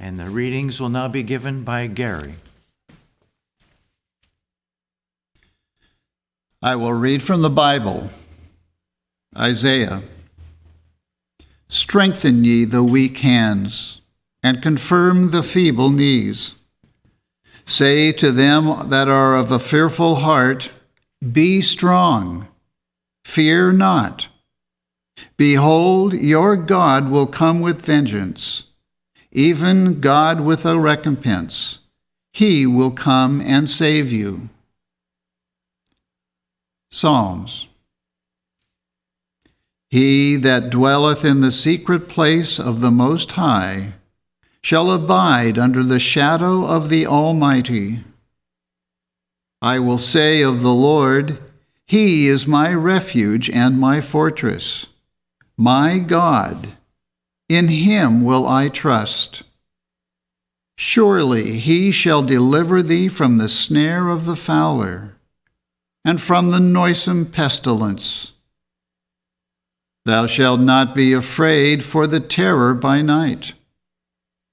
And the readings will now be given by Gary. I will read from the Bible. Isaiah. Strengthen ye the weak hands, and confirm the feeble knees. Say to them that are of a fearful heart, Be strong, fear not. Behold, your God will come with vengeance, even God with a recompense. He will come and save you. Psalms. He that dwelleth in the secret place of the Most High shall abide under the shadow of the Almighty. I will say of the Lord, He is my refuge and my fortress, my God. In Him will I trust. Surely He shall deliver thee from the snare of the fowler, and from the noisome pestilence. Thou shalt not be afraid for the terror by night,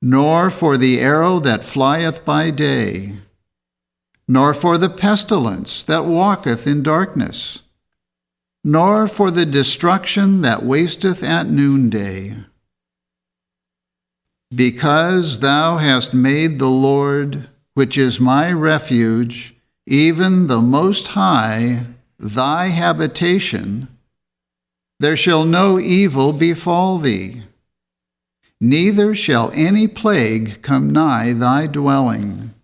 nor for the arrow that flieth by day, nor for the pestilence that walketh in darkness, nor for the destruction that wasteth at noonday. Because thou hast made the Lord, which is my refuge, even the Most High, thy habitation, there shall no evil befall thee, neither shall any plague come nigh thy dwelling.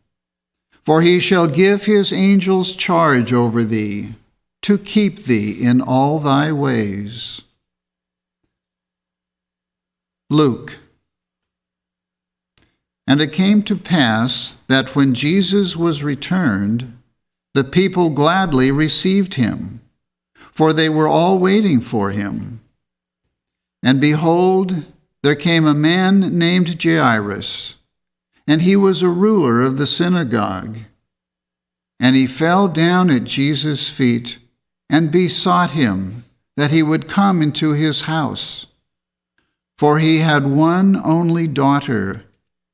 For he shall give his angels charge over thee, to keep thee in all thy ways. Luke. And it came to pass that when Jesus was returned, the people gladly received him, for they were all waiting for him. And behold, there came a man named Jairus, and he was a ruler of the synagogue. And he fell down at Jesus' feet and besought him that he would come into his house. For he had one only daughter,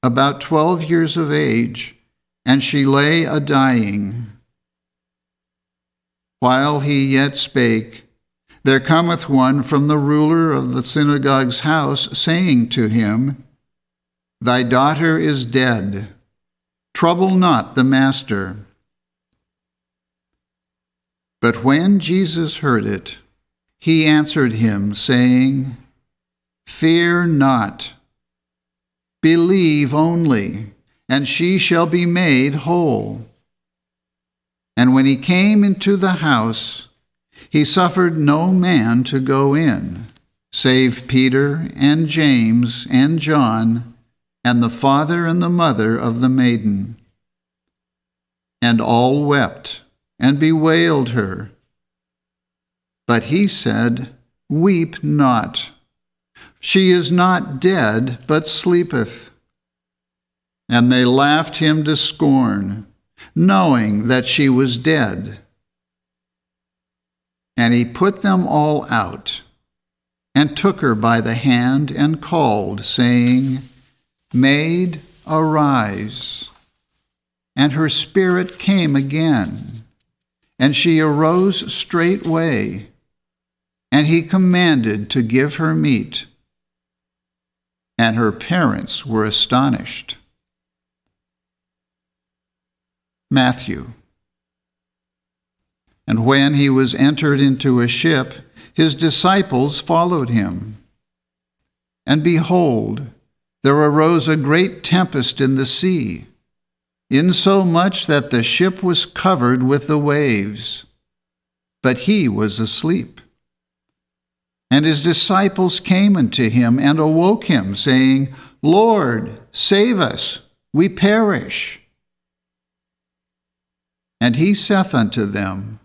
about 12 years of age, and she lay a-dying. While he yet spake, there cometh one from the ruler of the synagogue's house, saying to him, Thy daughter is dead. Trouble not the master. But when Jesus heard it, he answered him, saying, Fear not. Believe only, and she shall be made whole. And when he came into the house, he suffered no man to go in, save Peter and James and John, and the father and the mother of the maiden. And all wept and bewailed her. But he said, Weep not. She is not dead, but sleepeth. And they laughed him to scorn, knowing that she was dead. And he put them all out, and took her by the hand and called, saying, Maid, arise. And her spirit came again, and she arose straightway, and he commanded to give her meat. And her parents were astonished. Matthew. And when he was entered into a ship, his disciples followed him. And behold, there arose a great tempest in the sea, insomuch that the ship was covered with the waves. But he was asleep. And his disciples came unto him and awoke him, saying, Lord, save us, we perish. And he saith unto them,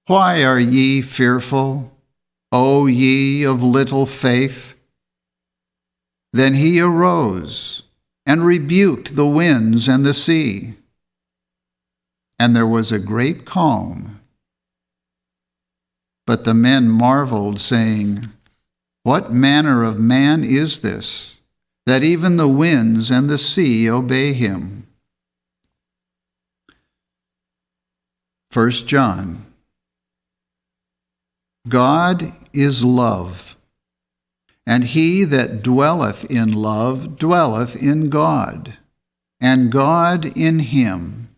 Why are ye fearful, O ye of little faith? Then he arose and rebuked the winds and the sea, and there was a great calm. But the men marveled, saying, What manner of man is this, that even the winds and the sea obey him. 1 John. God is love, and he that dwelleth in love dwelleth in God, and God in him.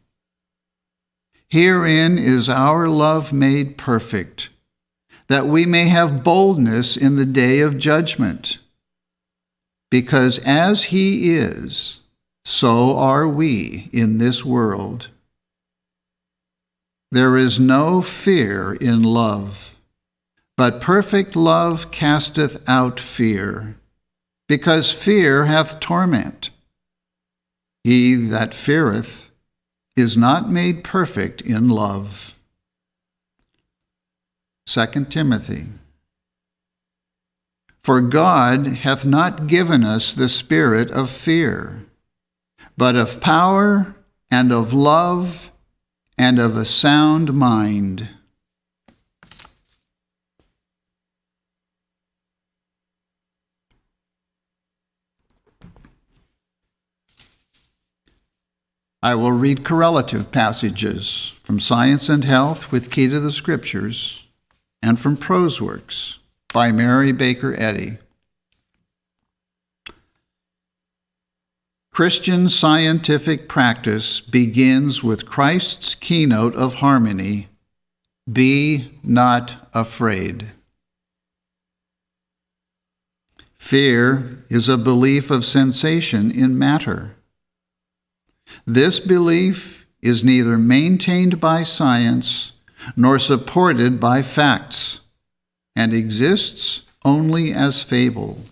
Herein is our love made perfect, that we may have boldness in the day of judgment. Because as he is, so are we in this world. There is no fear in love, but perfect love casteth out fear, because fear hath torment. He that feareth is not made perfect in love. 2 Timothy. For God hath not given us the spirit of fear, but of power and of love and of a sound mind. I will read correlative passages from Science and Health with Key to the Scriptures and from Prose Works by Mary Baker Eddy. Christian scientific practice begins with Christ's keynote of harmony, "Be not afraid." Fear is a belief of sensation in matter. This belief is neither maintained by science nor supported by facts, and exists only as fable.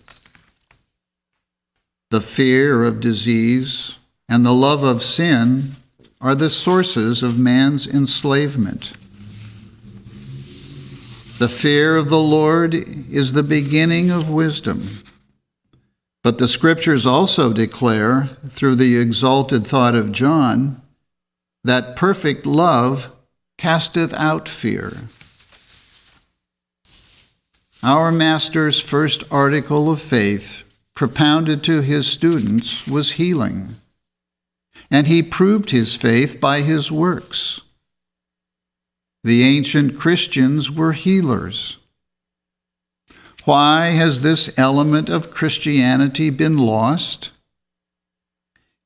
The fear of disease and the love of sin are the sources of man's enslavement. The fear of the Lord is the beginning of wisdom. But the Scriptures also declare, through the exalted thought of John, that perfect love casteth out fear. Our Master's first article of faith, propounded to his students, was healing, and he proved his faith by his works. The ancient Christians were healers. Why has this element of Christianity been lost?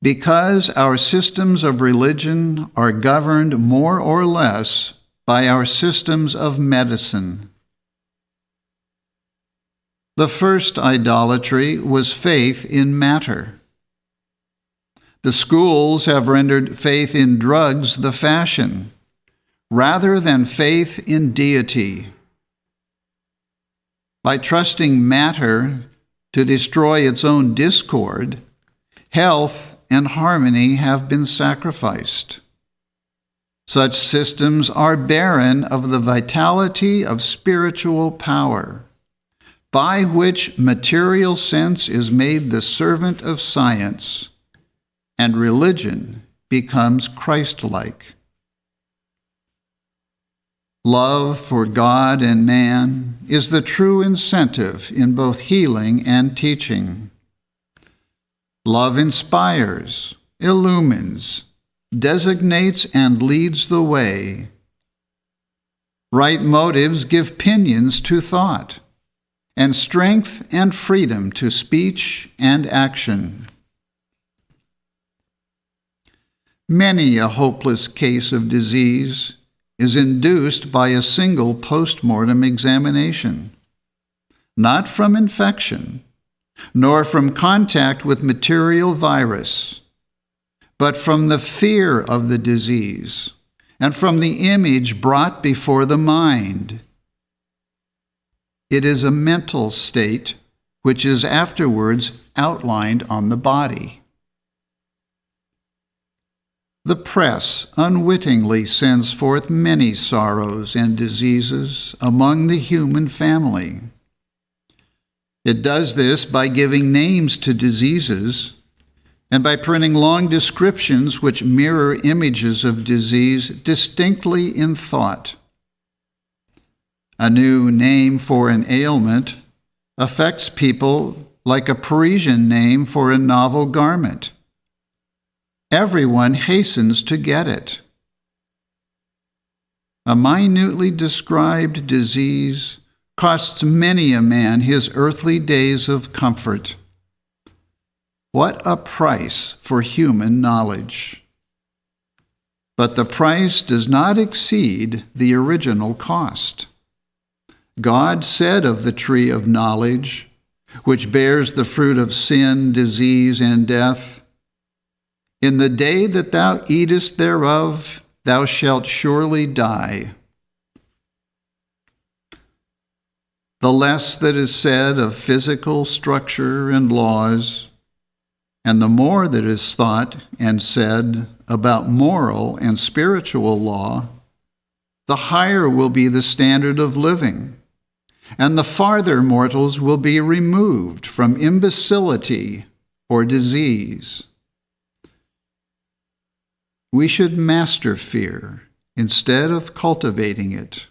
Because our systems of religion are governed more or less by our systems of medicine. The first idolatry was faith in matter. The schools have rendered faith in drugs the fashion, rather than faith in deity. By trusting matter to destroy its own discord, health and harmony have been sacrificed. Such systems are barren of the vitality of spiritual power, by which material sense is made the servant of science, and religion becomes Christ-like. Love for God and man is the true incentive in both healing and teaching. Love inspires, illumines, designates, and leads the way. Right motives give pinions to thought, and strength and freedom to speech and action. Many a hopeless case of disease is induced by a single post-mortem examination, not from infection, nor from contact with material virus, but from the fear of the disease and from the image brought before the mind. It is a mental state which is afterwards outlined on the body. The press unwittingly sends forth many sorrows and diseases among the human family. It does this by giving names to diseases and by printing long descriptions which mirror images of disease distinctly in thought. A new name for an ailment affects people like a Parisian name for a novel garment. Everyone hastens to get it. A minutely described disease costs many a man his earthly days of comfort. What a price for human knowledge! But the price does not exceed the original cost. God said of the tree of knowledge, which bears the fruit of sin, disease, and death, "In the day that thou eatest thereof, thou shalt surely die." The less that is said of physical structure and laws, and the more that is thought and said about moral and spiritual law, the higher will be the standard of living, and the farther mortals will be removed from imbecility or disease. We should master fear instead of cultivating it.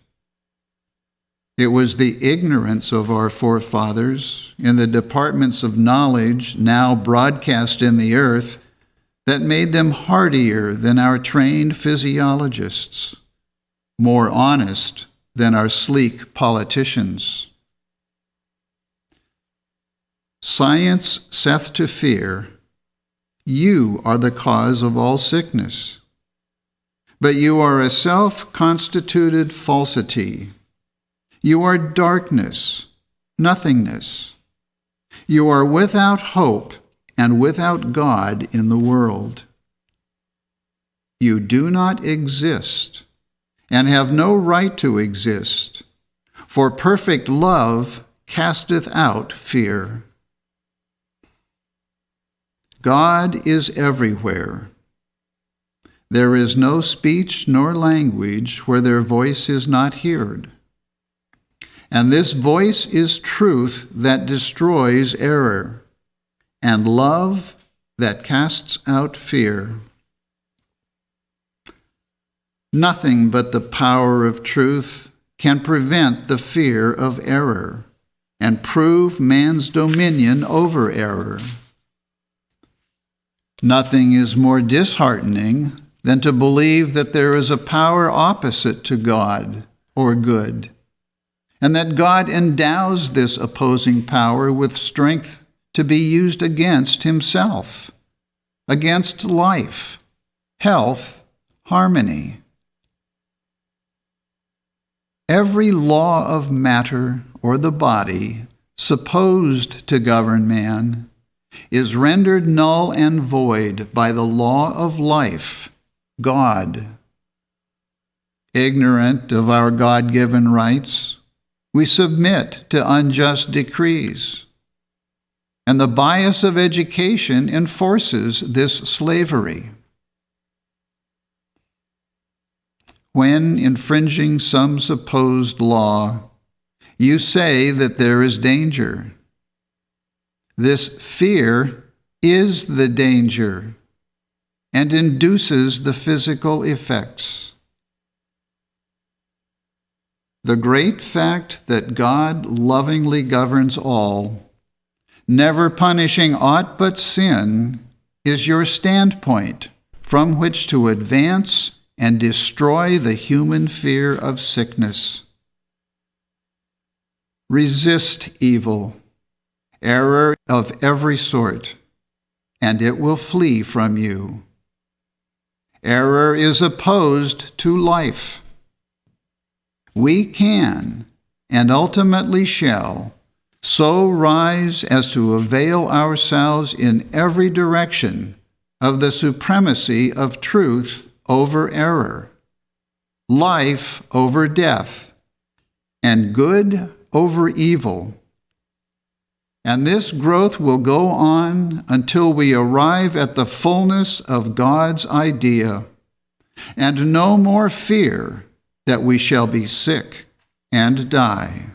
It was the ignorance of our forefathers in the departments of knowledge now broadcast in the earth that made them hardier than our trained physiologists, more honest than our sleek politicians. Science saith to fear, "You are the cause of all sickness." But you are a self-constituted falsity. You are darkness, nothingness. You are without hope and without God in the world. You do not exist and have no right to exist, for perfect love casteth out fear. God is everywhere. There is no speech nor language where their voice is not heard. And this voice is truth that destroys error, and love that casts out fear. Nothing but the power of truth can prevent the fear of error and prove man's dominion over error. Nothing is more disheartening than to believe that there is a power opposite to God or good, and that God endows this opposing power with strength to be used against himself, against life, health, harmony. Every law of matter or the body supposed to govern man is rendered null and void by the law of life, God. Ignorant of our God-given rights, we submit to unjust decrees, and the bias of education enforces this slavery. When infringing some supposed law, you say that there is danger. This fear is the danger and induces the physical effects. The great fact that God lovingly governs all, never punishing aught but sin, is your standpoint from which to advance and destroy the human fear of sickness. Resist evil, error of every sort, and it will flee from you. Error is opposed to life. We can, and ultimately shall, so rise as to avail ourselves in every direction of the supremacy of truth over error, life over death, and good over evil. And this growth will go on until we arrive at the fullness of God's idea, and no more fear that we shall be sick and die.